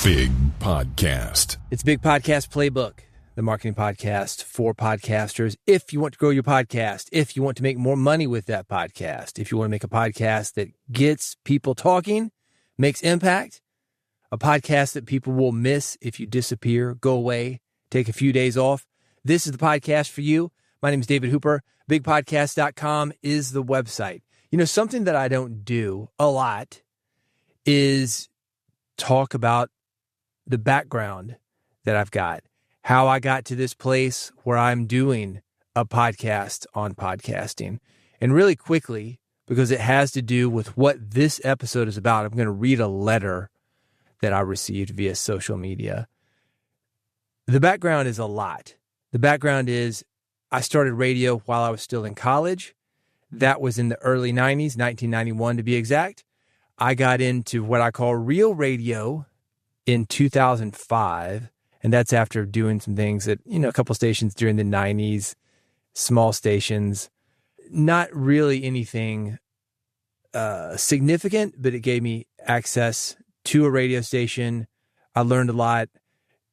Big Podcast. It's Big Podcast Playbook, the marketing podcast for podcasters. If you want to grow your podcast, if you want to make more money with that podcast, if you want to make a podcast that gets people talking, makes impact, a podcast that people will miss if you disappear, go away, take a few days off, this is the podcast for you. My name is David Hooper. BigPodcast.com is the website. You know, something that I don't do a lot is talk about the background that I've got, how I got to this place where I'm doing a podcast on podcasting. And really quickly, because it has to do with what this episode is about, I'm going to read a letter that I received via social media. The background is a lot. The background is I started radio while I was still in college. That was in the early 90s, 1991 to be exact. I got into what I call real radio in 2005, and that's after doing some things at, a couple stations during the 90s, small stations, not really anything significant, but it gave me access to a radio station. I learned a lot.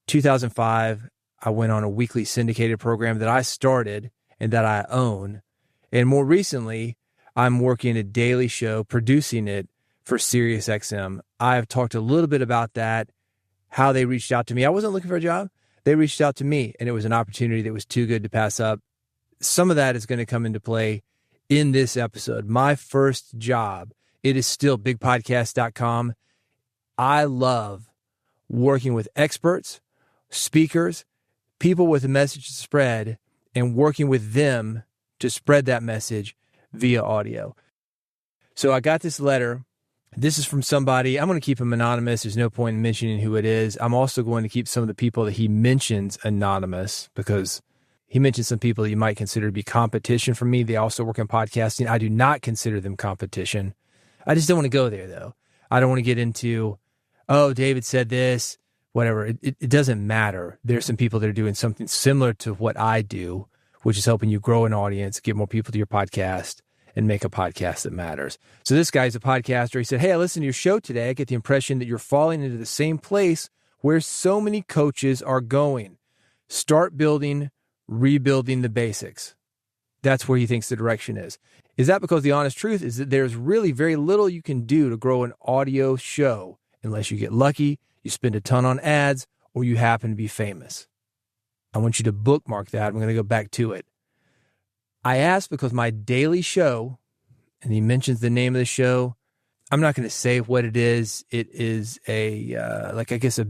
2005, I went on a weekly syndicated program that I started and that I own. And more recently, I'm working a daily show, producing it for SiriusXM. I've talked a little bit about that, how they reached out to me. I wasn't looking for a job. They reached out to me, and it was an opportunity that was too good to pass up. Some of that is going to come into play in this episode. My first job, it is still bigpodcast.com. I love working with experts, speakers, people with a message to spread, and working with them to spread that message via audio. So I got this letter. This is from somebody. I'm going to keep him anonymous. There's no point in mentioning who it is. I'm also going to keep some of the people that he mentions anonymous because he mentioned some people that you might consider to be competition for me. They also work in podcasting. I do not consider them competition. I just don't want to go there, though. I don't want to get into, oh, David said this, whatever. It doesn't matter. There's some people that are doing something similar to what I do, which is helping you grow an audience, get more people to your podcast, and make a podcast that matters. So this guy's a podcaster. He said, hey, I listened to your show today. I get the impression that you're falling into the same place where so many coaches are going. Start building, rebuilding the basics. That's where he thinks the direction is. Is that because the honest truth is that there's really very little you can do to grow an audio show unless you get lucky, you spend a ton on ads, or you happen to be famous? I want you to bookmark that. I'm going to go back to it. I asked because my daily show, and he mentions the name of the show. I'm not going to say what it is. It is a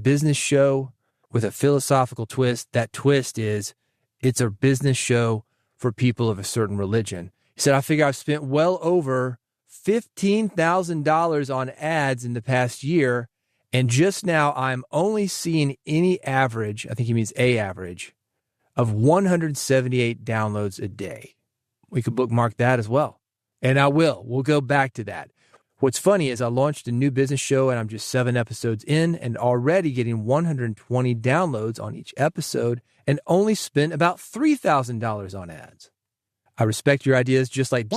business show with a philosophical twist. That twist is it's a business show for people of a certain religion. He said, I figure I've spent well over $15,000 on ads in the past year. And just now I'm only seeing any average, I think he means a average, of 178 downloads a day. We could bookmark that as well. And I will. We'll go back to that. What's funny is I launched a new business show and I'm just 7 episodes in and already getting 120 downloads on each episode and only spent about $3,000 on ads. I respect your ideas just like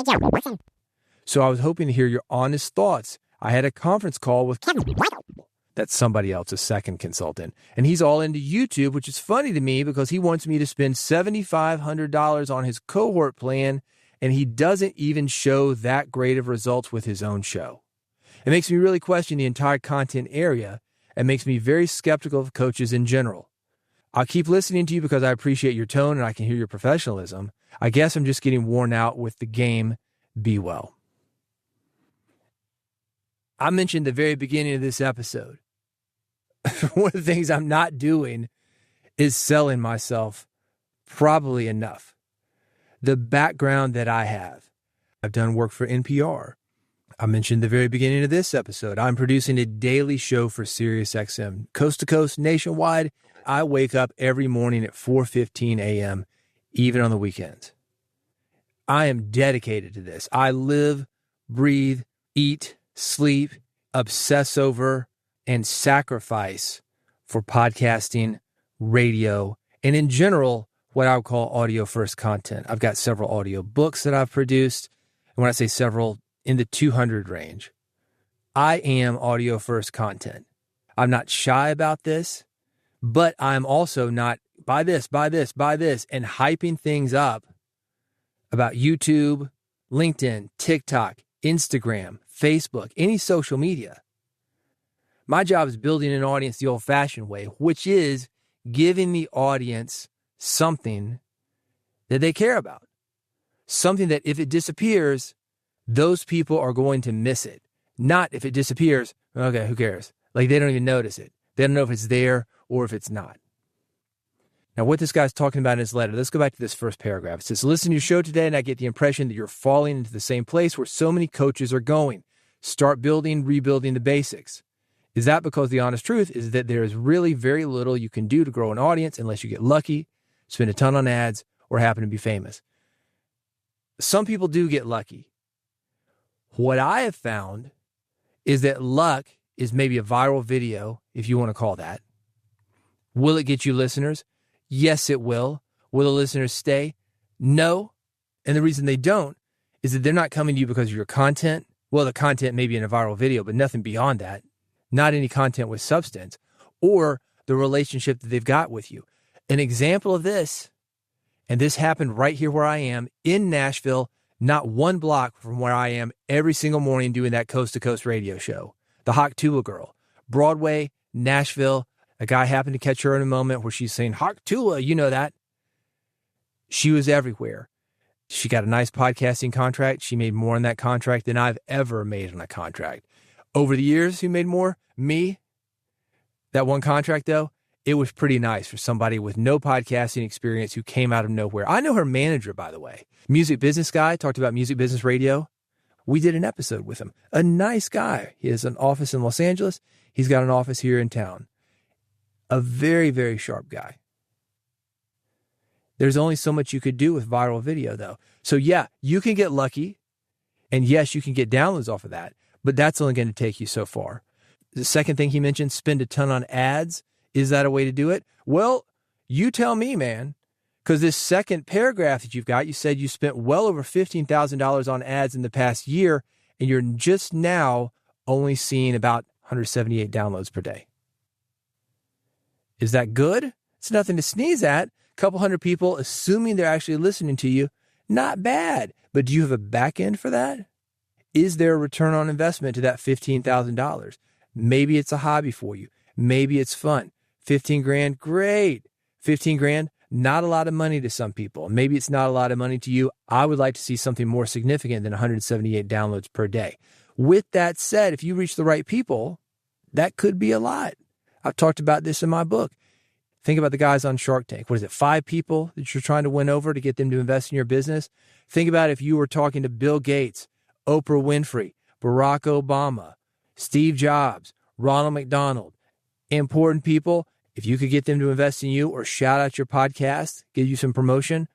so I was hoping to hear your honest thoughts. I had a conference call with that's somebody else, a second consultant. And he's all into YouTube, which is funny to me because he wants me to spend $7,500 on his cohort plan, and he doesn't even show that great of results with his own show. It makes me really question the entire content area and makes me very skeptical of coaches in general. I'll keep listening to you because I appreciate your tone and I can hear your professionalism. I guess I'm just getting worn out with the game. Be well. I mentioned at the very beginning of this episode, one of the things I'm not doing is selling myself probably enough. The background that I have, I've done work for NPR. I mentioned at the very beginning of this episode, I'm producing a daily show for SiriusXM, coast to coast, nationwide. I wake up every morning at 4:15 a.m., even on the weekends. I am dedicated to this. I live, breathe, eat, sleep, obsess over, and sacrifice for podcasting, radio, and in general, what I would call audio first content. I've got several audio books that I've produced. And when I say several, in the 200 range. I am audio first content. I'm not shy about this, but I'm also not buy this, and hyping things up about YouTube, LinkedIn, TikTok, Instagram, Facebook, any social media. My job is building an audience the old-fashioned way, which is giving the audience something that they care about. Something that if it disappears, those people are going to miss it. Not if it disappears, okay, who cares? Like they don't even notice it. They don't know if it's there or if it's not. Now, what this guy's talking about in his letter, let's go back to this first paragraph. It says, listen to your show today and I get the impression that you're falling into the same place where so many coaches are going. Start building, rebuilding the basics. Is that because the honest truth is that there is really very little you can do to grow an audience unless you get lucky, spend a ton on ads, or happen to be famous? Some people do get lucky. What I have found is that luck is maybe a viral video, if you want to call that. Will it get you listeners? Yes, it will. Will the listeners stay? No. And the reason they don't is that they're not coming to you because of your content. Well, the content may be in a viral video, but nothing beyond that. Not any content with substance or the relationship that they've got with you. An example of this, and this happened right here where I am in Nashville, not one block from where I am every single morning doing that coast-to-coast radio show. The Hawk Tula girl. Broadway, Nashville. A guy happened to catch her in a moment where she's saying, Hawk Tula, you know that. She was everywhere. She got a nice podcasting contract. She made more on that contract than I've ever made on a contract. Over the years, who made more? Me. That one contract, though, it was pretty nice for somebody with no podcasting experience who came out of nowhere. I know her manager, by the way. Music business guy, talked about music business radio. We did an episode with him. A nice guy. He has an office in Los Angeles. He's got an office here in town. A very, very sharp guy. There's only so much you could do with viral video, though. So, yeah, you can get lucky. And yes, you can get downloads off of that. But that's only going to take you so far. The second thing he mentioned, spend a ton on ads. Is that a way to do it? Well, you tell me, man. Because this second paragraph that you've got, you said you spent well over $15,000 on ads in the past year, and you're just now only seeing about 178 downloads per day. Is that good? It's nothing to sneeze at. A couple hundred people, assuming they're actually listening to you, not bad. But do you have a back end for that? Is there a return on investment to that $15,000? Maybe it's a hobby for you. Maybe it's fun. 15 grand, great. 15 grand, not a lot of money to some people. Maybe it's not a lot of money to you. I would like to see something more significant than 178 downloads per day. With that said, if you reach the right people, that could be a lot. I've talked about this in my book. Think about the guys on Shark Tank. What is it, 5 people that you're trying to win over to get them to invest in your business? Think about if you were talking to Bill Gates, Oprah Winfrey, Barack Obama, Steve Jobs, Ronald McDonald. Important people, if you could get them to invest in you or shout out your podcast, give you some promotion,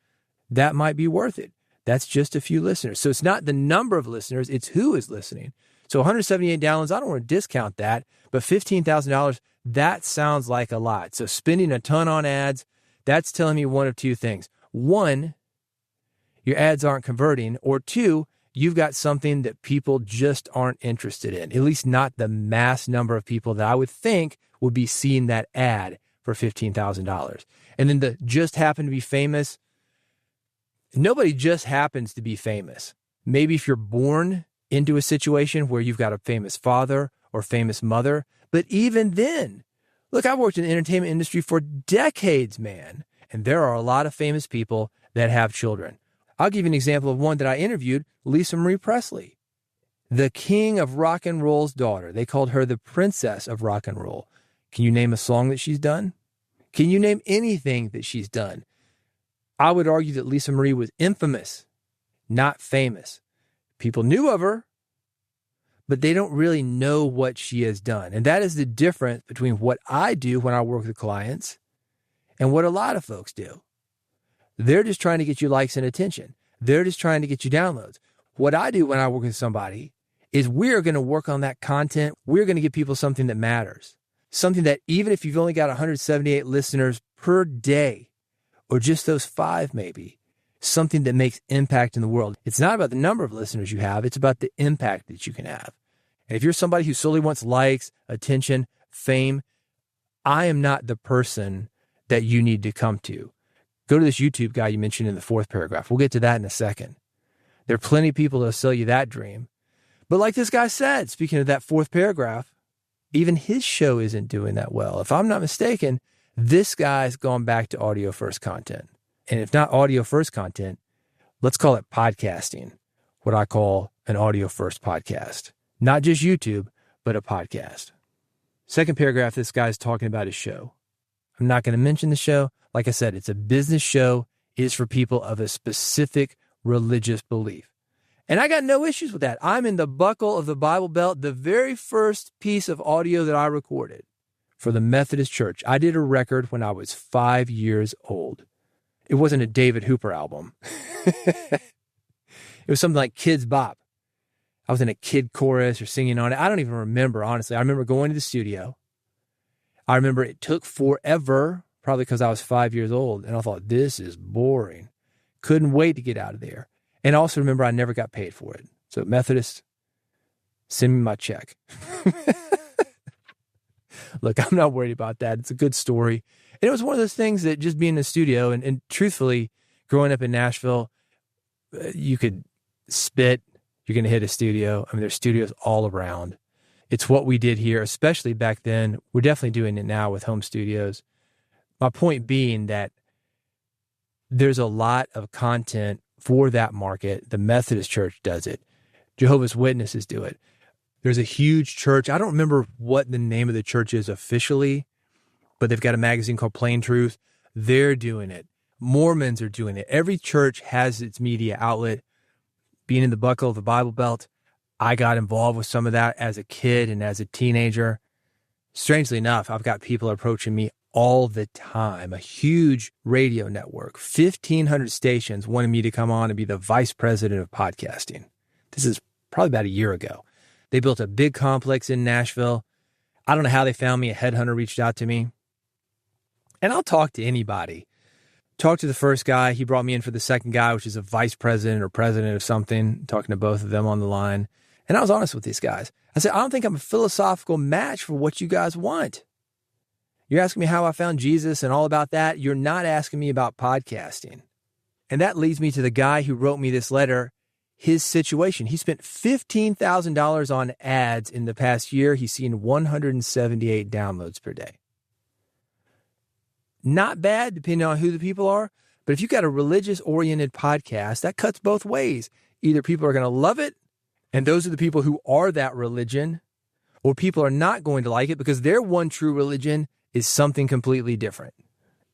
that might be worth it. That's just a few listeners. So it's not the number of listeners, it's who is listening. So 178 downloads, I don't want to discount that, but $15,000, that sounds like a lot. So spending a ton on ads, that's telling me one of two things. One, your ads aren't converting, or two, you've got something that people just aren't interested in, at least not the mass number of people that I would think would be seeing that ad for $15,000. And then the just happen to be famous, nobody just happens to be famous. Maybe if you're born into a situation where you've got a famous father or famous mother, but even then, look, I've worked in the entertainment industry for decades, man, and there are a lot of famous people that have children. I'll give you an example of one that I interviewed, Lisa Marie Presley, the king of rock and roll's daughter. They called her the princess of rock and roll. Can you name a song that she's done? Can you name anything that she's done? I would argue that Lisa Marie was infamous, not famous. People knew of her, but they don't really know what she has done. And that is the difference between what I do when I work with clients and what a lot of folks do. They're just trying to get you likes and attention. They're just trying to get you downloads. What I do when I work with somebody is we're going to work on that content. We're going to give people something that matters. Something that even if you've only got 178 listeners per day, or just those 5 maybe, something that makes impact in the world. It's not about the number of listeners you have. It's about the impact that you can have. And if you're somebody who solely wants likes, attention, fame, I am not the person that you need to come to. Go to this YouTube guy you mentioned in the fourth paragraph. We'll get to that in a second. There are plenty of people that'll sell you that dream. But like this guy said, speaking of that fourth paragraph, even his show isn't doing that well. If I'm not mistaken, this guy's gone back to audio first content. And if not audio first content, let's call it podcasting, what I call an audio first podcast. Not just YouTube, but a podcast. Second paragraph, this guy's talking about his show. I'm not going to mention the show. Like I said, it's a business show. It is for people of a specific religious belief. And I got no issues with that. I'm in the buckle of the Bible Belt, the very first piece of audio that I recorded for the Methodist Church. I did a record when I was 5 years old. It wasn't a David Hooper album. It was something like Kids Bop. I was in a kid chorus or singing on it. I don't even remember, honestly. I remember going to the studio. I remember it took forever, probably because I was 5 years old. And I thought, this is boring. Couldn't wait to get out of there. And I also remember I never got paid for it. So Methodist, send me my check. Look, I'm not worried about that. It's a good story. And it was one of those things that just being in the studio and truthfully, growing up in Nashville, you could spit, you're going to hit a studio. I mean, there's studios all around. It's what we did here, especially back then. We're definitely doing it now with home studios. My point being that there's a lot of content for that market. The Methodist Church does it. Jehovah's Witnesses do it. There's a huge church. I don't remember what the name of the church is officially, but they've got a magazine called Plain Truth. They're doing it. Mormons are doing it. Every church has its media outlet. Being in the buckle of the Bible Belt, I got involved with some of that as a kid and as a teenager. Strangely enough, I've got people approaching me all the time. A huge radio network, 1,500 stations wanted me to come on and be the vice president of podcasting. This is probably about a year ago. They built a big complex in Nashville. I don't know how they found me. A headhunter reached out to me. And I'll talk to anybody. Talked to the first guy. He brought me in for the second guy, which is a vice president or president of something, talking to both of them on the line. And I was honest with these guys. I said, I don't think I'm a philosophical match for what you guys want. You're asking me how I found Jesus and all about that. You're not asking me about podcasting. And that leads me to the guy who wrote me this letter, his situation. He spent $15,000 on ads in the past year. He's seen 178 downloads per day. Not bad, depending on who the people are. But if you've got a religious-oriented podcast, that cuts both ways. Either people are going to love it, and those are the people who are that religion, or people are not going to like it because their one true religion is something completely different.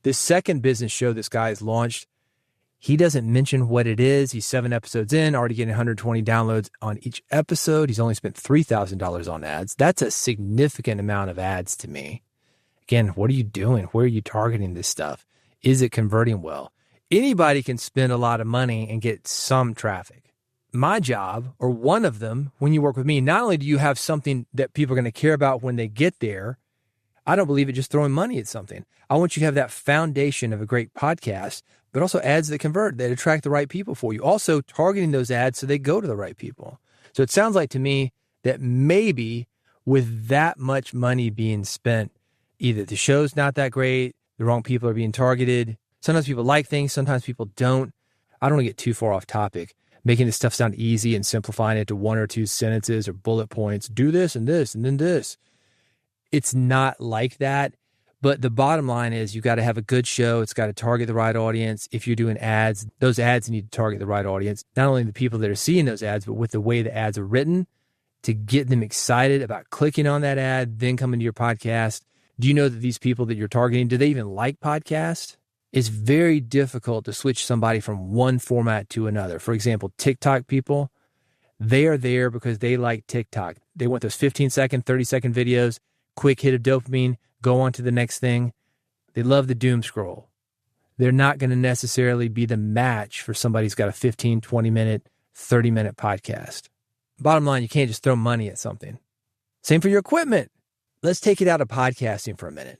This second business show this guy has launched, he doesn't mention what it is. He's 7 episodes in, already getting 120 downloads on each episode. He's only spent $3,000 on ads. That's a significant amount of ads to me. Again, what are you doing? Where are you targeting this stuff? Is it converting well? Anybody can spend a lot of money and get some traffic. My job, or one of them, when you work with me, not only do you have something that people are going to care about when they get there, I don't believe in just throwing money at something. I want you to have that foundation of a great podcast, but also ads that convert, that attract the right people for you. Also targeting those ads so they go to the right people. So it sounds like to me that maybe with that much money being spent, either the show's not that great, the wrong people are being targeted. Sometimes people like things, sometimes people don't. I don't want to get too far off topic, making this stuff sound easy and simplifying it to 1 or 2 sentences or bullet points. Do this and this and then this. It's not like that. But the bottom line is you got to have a good show. It's got to target the right audience. If you're doing ads, those ads need to target the right audience. Not only the people that are seeing those ads, but with the way the ads are written to get them excited about clicking on that ad, then coming to your podcast. Do you know that these people that you're targeting, do they even like podcasts? It's very difficult to switch somebody from one format to another. For example, TikTok people, they are there because they like TikTok. They want those 15-second, 30-second videos, quick hit of dopamine, go on to the next thing. They love the doom scroll. They're not going to necessarily be the match for somebody who's got a 15, 20-minute, 30-minute podcast. Bottom line, you can't just throw money at something. Same for your equipment. Let's take it out of podcasting for a minute.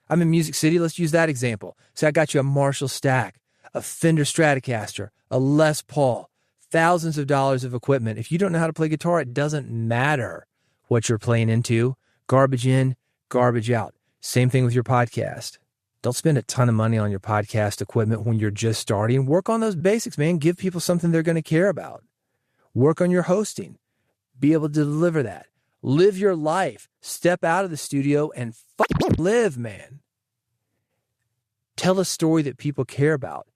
I'm in Music City. Let's use that example. So I got you a Marshall Stack, a Fender Stratocaster, a Les Paul, thousands of dollars of equipment. If you don't know how to play guitar, it doesn't matter what you're playing into. Garbage in, garbage out. Same thing with your podcast. Don't spend a ton of money on your podcast equipment when you're just starting. Work on those basics, man. Give people something they're going to care about. Work on your hosting. Be able to deliver that. Live your life. Step out of the studio and live, man. Tell a story that people care about.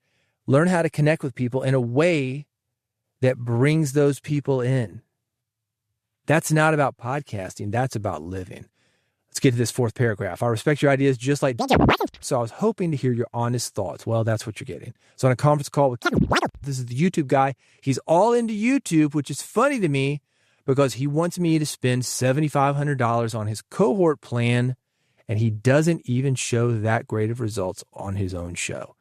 Learn how to connect with people in a way that brings those people in. That's not about podcasting. That's about living. Let's get to this fourth paragraph. I respect your ideas just like... So I was hoping to hear your honest thoughts. Well, that's what you're getting. So on a conference call with... This is the YouTube guy. He's all into YouTube, which is funny to me because he wants me to spend $7,500 on his cohort plan, and he doesn't even show that great of results on his own show.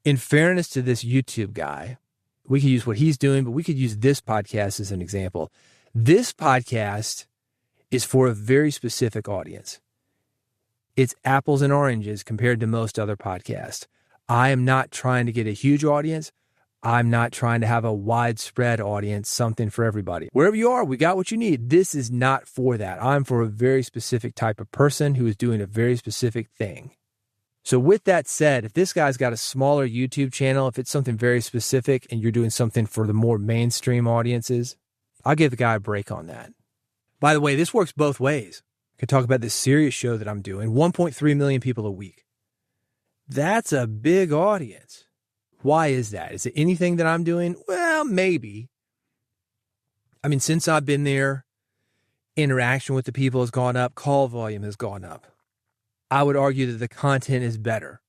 In fairness to this YouTube guy, we could use what he's doing, but we could use this podcast as an example. This podcast is for a very specific audience. It's apples and oranges compared to most other podcasts. I am not trying to get a huge audience. I'm not trying to have a widespread audience, something for everybody. Wherever you are, we got what you need. This is not for that. I'm for a very specific type of person who is doing a very specific thing. So with that said, if this guy's got a smaller YouTube channel, if it's something very specific and you're doing something for the more mainstream audiences, I'll give the guy a break on that. By the way, this works both ways. I can talk about this serious show that I'm doing, 1.3 million people a week. That's a big audience. Why is that? Is it anything that I'm doing? Well, maybe. I mean, since I've been there, interaction with the people has gone up, call volume has gone up. I would argue that the content is better.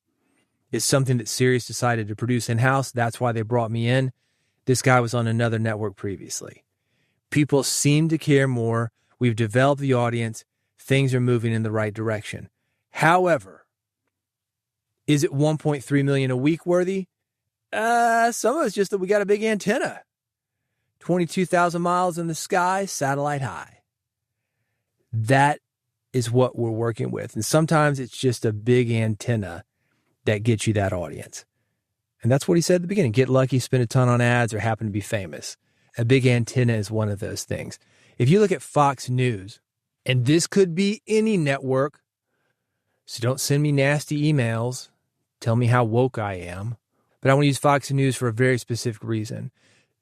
It's something that Sirius decided to produce in-house. That's why they brought me in. This guy was on another network previously. People seem to care more. We've developed the audience. Things are moving in the right direction. However, is it 1.3 million a week worthy? Some of it's just that we got a big antenna. 22,000 miles in the sky, satellite high. That is what we're working with. And sometimes it's just a big antenna that gets you that audience. And that's what he said at the beginning. Get lucky, spend a ton on ads, or happen to be famous. A big antenna is one of those things. If you look at Fox News, and this could be any network, so don't send me nasty emails, tell me how woke I am, but I want to use Fox News for a very specific reason.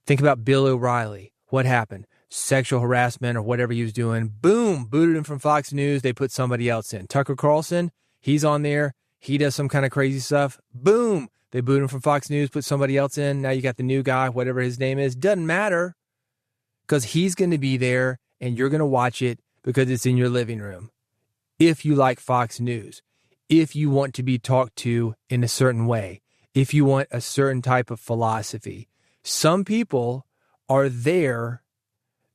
Think about Bill O'Reilly. What happened? Sexual harassment or whatever he was doing. Boom, booted him from Fox News. They put somebody else in. Tucker Carlson, he's on there. He does some kind of crazy stuff. Boom, they boot him from Fox News, put somebody else in. Now you got the new guy, whatever his name is. Doesn't matter because he's going to be there and you're going to watch it because it's in your living room. If you like Fox News, if you want to be talked to in a certain way, if you want a certain type of philosophy, some people are there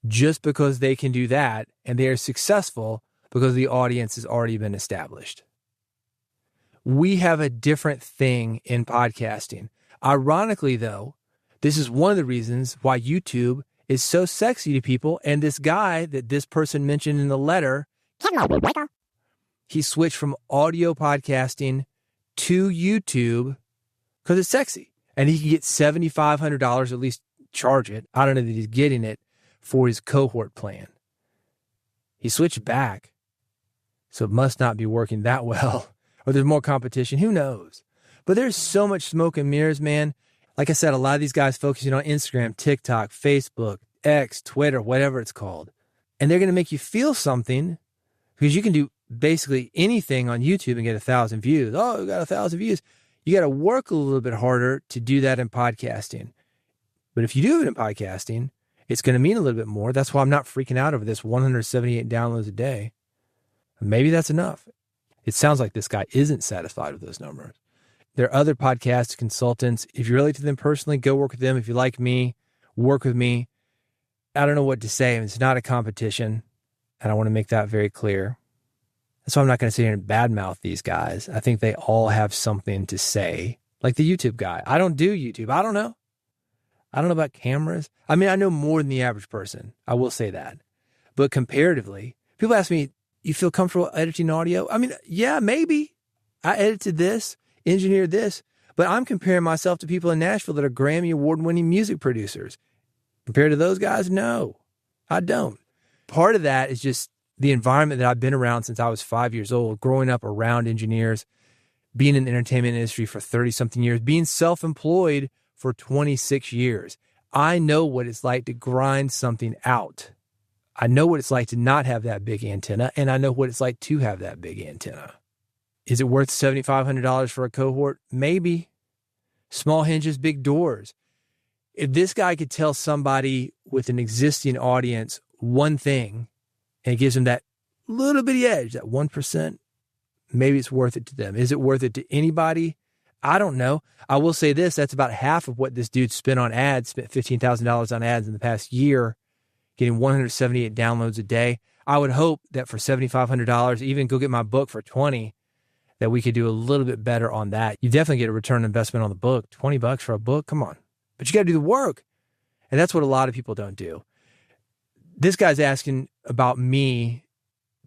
just because they can do that, and they are successful because the audience has already been established. We have a different thing in podcasting. Ironically, though, this is one of the reasons why YouTube is so sexy to people, and this guy that this person mentioned in the letter, he switched from audio podcasting to YouTube because it's sexy, and he can get $7,500, at least charge it. I don't know that he's getting it for his cohort plan. He switched back, so it must not be working that well, or there's more competition. Who knows? But there's so much smoke and mirrors, man. Like I said, a lot of these guys focusing on Instagram, TikTok, Facebook, X, Twitter, whatever it's called. And they're going to make you feel something because you can do basically anything on YouTube and get 1,000 views. Oh, we got 1,000 views. You got to work a little bit harder to do that in podcasting. But if you do it in podcasting, it's going to mean a little bit more. That's why I'm not freaking out over this 178 downloads a day. Maybe that's enough. It sounds like this guy isn't satisfied with those numbers. There are other podcast consultants. If you relate to them personally, go work with them. If you like me, work with me. I don't know what to say. It's not a competition, and I want to make that very clear. That's why I'm not going to sit here and badmouth these guys. I think they all have something to say, like the YouTube guy. I don't do YouTube. I don't know. I don't know about cameras. I mean, I know more than the average person. I will say that. But comparatively, people ask me, you feel comfortable editing audio? I mean, yeah, maybe. I edited this, engineered this, but I'm comparing myself to people in Nashville that are Grammy award-winning music producers. Compared to those guys, no, I don't. Part of that is just the environment that I've been around since I was 5 years old, growing up around engineers, being in the entertainment industry for 30-something years, being self-employed for 26 years. I know what it's like to grind something out. I know what it's like to not have that big antenna, and I know what it's like to have that big antenna. Is it worth $7,500 for a cohort? Maybe. Small hinges, big doors. If this guy could tell somebody with an existing audience one thing, and it gives them that little bitty edge, that 1%, maybe it's worth it to them. Is it worth it to anybody? I don't know. I will say this, that's about half of what this dude spent on ads, spent $15,000 on ads in the past year, getting 178 downloads a day. I would hope that for $7,500, even go get my book for $20, that we could do a little bit better on that. You definitely get a return on investment on the book. $20 for a book, come on. But you got to do the work. And that's what a lot of people don't do. This guy's asking about me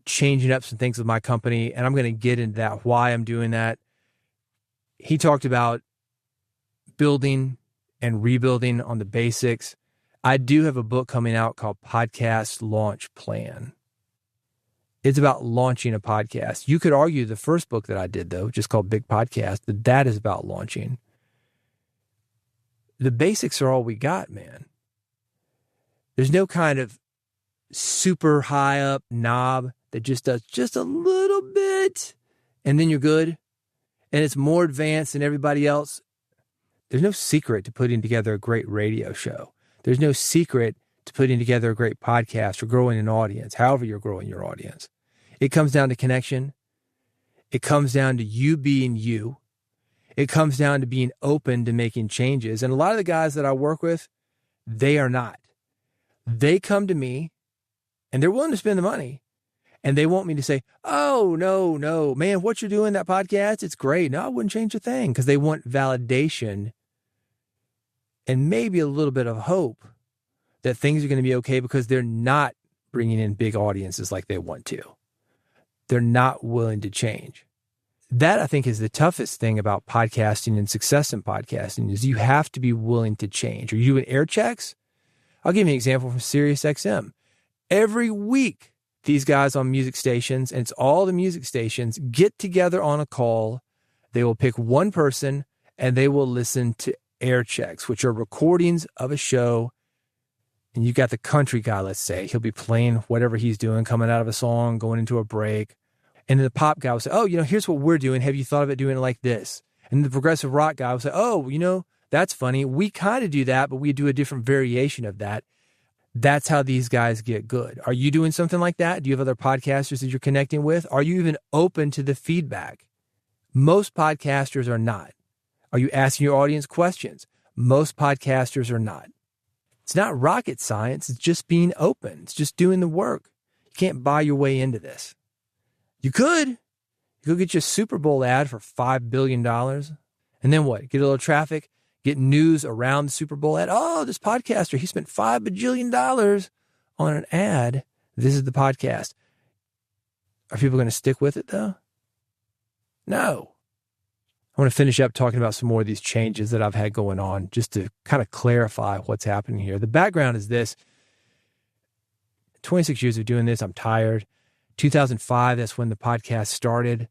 changing up some things with my company, and I'm going to get into that, why I'm doing that. He talked about building and rebuilding on the basics. I do have a book coming out called Podcast Launch Plan. It's about launching a podcast. You could argue the first book that I did, though, just called Big Podcast, that is about launching. The basics are all we got, man. There's no kind of super high up knob that just does just a little bit and then you're good. And it's more advanced than everybody else. There's no secret to putting together a great radio show. There's no secret to putting together a great podcast or growing an audience, however you're growing your audience. It comes down to connection. It comes down to you being you. It comes down to being open to making changes. And a lot of the guys that I work with, they are not. They come to me and they're willing to spend the money. And they want me to say, oh, no, man, what you're doing, that podcast, it's great. No, I wouldn't change a thing, because they want validation and maybe a little bit of hope that things are going to be okay because they're not bringing in big audiences like they want to. They're not willing to change. That, I think, is the toughest thing about podcasting and success in podcasting is you have to be willing to change. Are you doing air checks? I'll give you an example from SiriusXM. Every week, these guys on music stations, and it's all the music stations, get together on a call. They will pick one person and they will listen to air checks, which are recordings of a show. And you got the country guy, let's say, he'll be playing whatever he's doing, coming out of a song, going into a break. And then the pop guy will say, oh, here's what we're doing. Have you thought about doing it like this? And the progressive rock guy will say, oh, that's funny. We kind of do that, but we do a different variation of that. That's how these guys get good. Are you doing something like that? Do you have other podcasters that you're connecting with? Are you even open to the feedback? Most podcasters are not. Are you asking your audience questions? Most podcasters are not. It's not rocket science. It's just being open. It's just doing the work. You can't buy your way into this. You could. You could get your Super Bowl ad for $5 billion. And then what? Get a little traffic? Get news around the Super Bowl ad. Oh, this podcaster, he spent $5 bajillion on an ad. This is the podcast. Are people going to stick with it, though? No. I want to finish up talking about some more of these changes that I've had going on just to kind of clarify what's happening here. The background is this. 26 years of doing this, I'm tired. 2005, that's when the podcast started.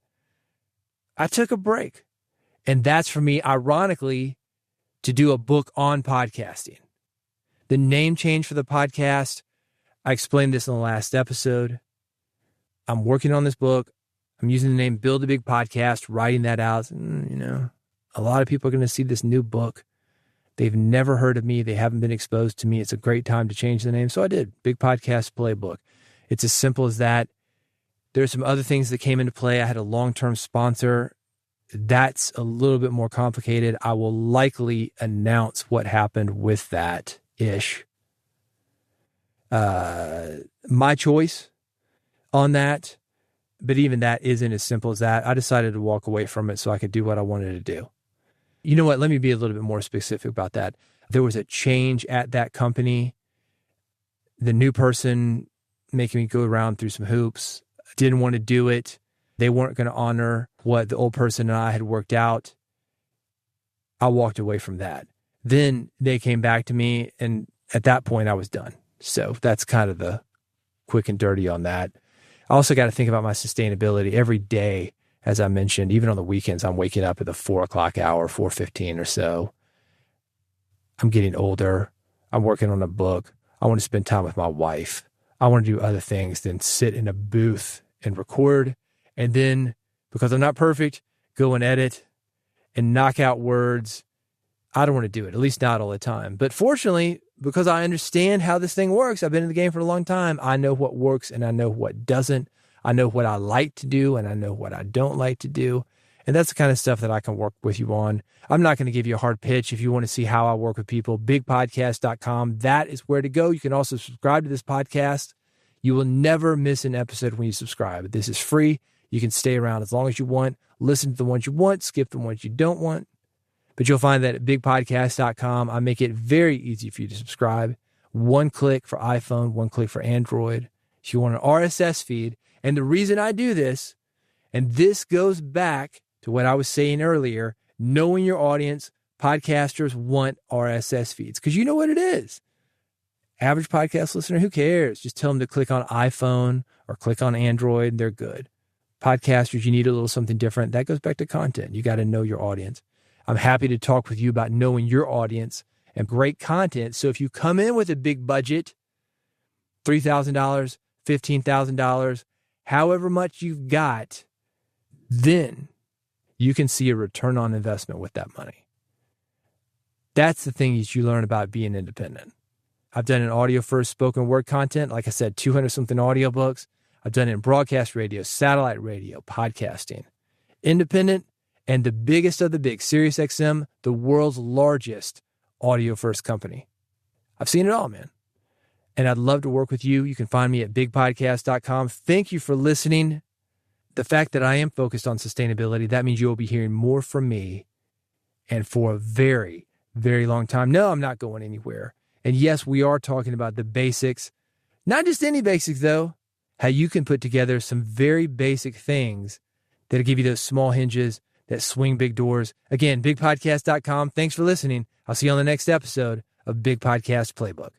I took a break. And that's for me, ironically, to do a book on podcasting. The name change for the podcast, I explained this in the last episode. I'm working on this book. I'm using the name Build a Big Podcast, writing that out. A lot of people are going to see this new book. They've never heard of me. They haven't been exposed to me. It's a great time to change the name. So I did. Big Podcast Playbook. It's as simple as that. There's some other things that came into play. I had a long-term sponsor. That's a little bit more complicated. I will likely announce what happened with that-ish. My choice on that, but even that isn't as simple as that. I decided to walk away from it so I could do what I wanted to do. You know what? Let me be a little bit more specific about that. There was a change at that company. The new person making me go around through some hoops, didn't want to do it. They weren't going to honor what the old person and I had worked out. I walked away from that. Then they came back to me, and at that point I was done. So that's kind of the quick and dirty on that. I also got to think about my sustainability every day. As I mentioned, even on the weekends, I'm waking up at the 4 o'clock hour, 4:15 or so. I'm getting older. I'm working on a book. I want to spend time with my wife. I want to do other things than sit in a booth and record. And then, because I'm not perfect, go and edit and knock out words. I don't want to do it, at least not all the time. But fortunately, because I understand how this thing works, I've been in the game for a long time. I know what works and I know what doesn't. I know what I like to do and I know what I don't like to do. And that's the kind of stuff that I can work with you on. I'm not going to give you a hard pitch. If you want to see how I work with people, bigpodcast.com. That is where to go. You can also subscribe to this podcast. You will never miss an episode when you subscribe. This is free. You can stay around as long as you want. Listen to the ones you want, skip the ones you don't want. But you'll find that at bigpodcast.com. I make it very easy for you to subscribe. 1 click for iPhone, 1 click for Android. If you want an RSS feed. And the reason I do this, and this goes back to what I was saying earlier, knowing your audience, podcasters want RSS feeds because you know what it is. Average podcast listener, who cares? Just tell them to click on iPhone or click on Android. They're good. Podcasters, you need a little something different. That goes back to content. You got to know your audience. I'm happy to talk with you about knowing your audience and great content. So if you come in with a big budget, $3,000, $15,000, however much you've got, then you can see a return on investment with that money. That's the thing that you learn about being independent. I've done an audio first spoken word content. Like I said, 200 something audiobooks. I've done it in broadcast radio, satellite radio, podcasting. Independent and the biggest of the big, SiriusXM, the world's largest audio first company. I've seen it all, man. And I'd love to work with you. You can find me at bigpodcast.com. Thank you for listening. The fact that I am focused on sustainability, that means you'll be hearing more from me and for a very, very long time. No, I'm not going anywhere. And yes, we are talking about the basics, not just any basics though, how you can put together some very basic things that'll give you those small hinges that swing big doors. Again, bigpodcast.com. Thanks for listening. I'll see you on the next episode of Big Podcast Playbook.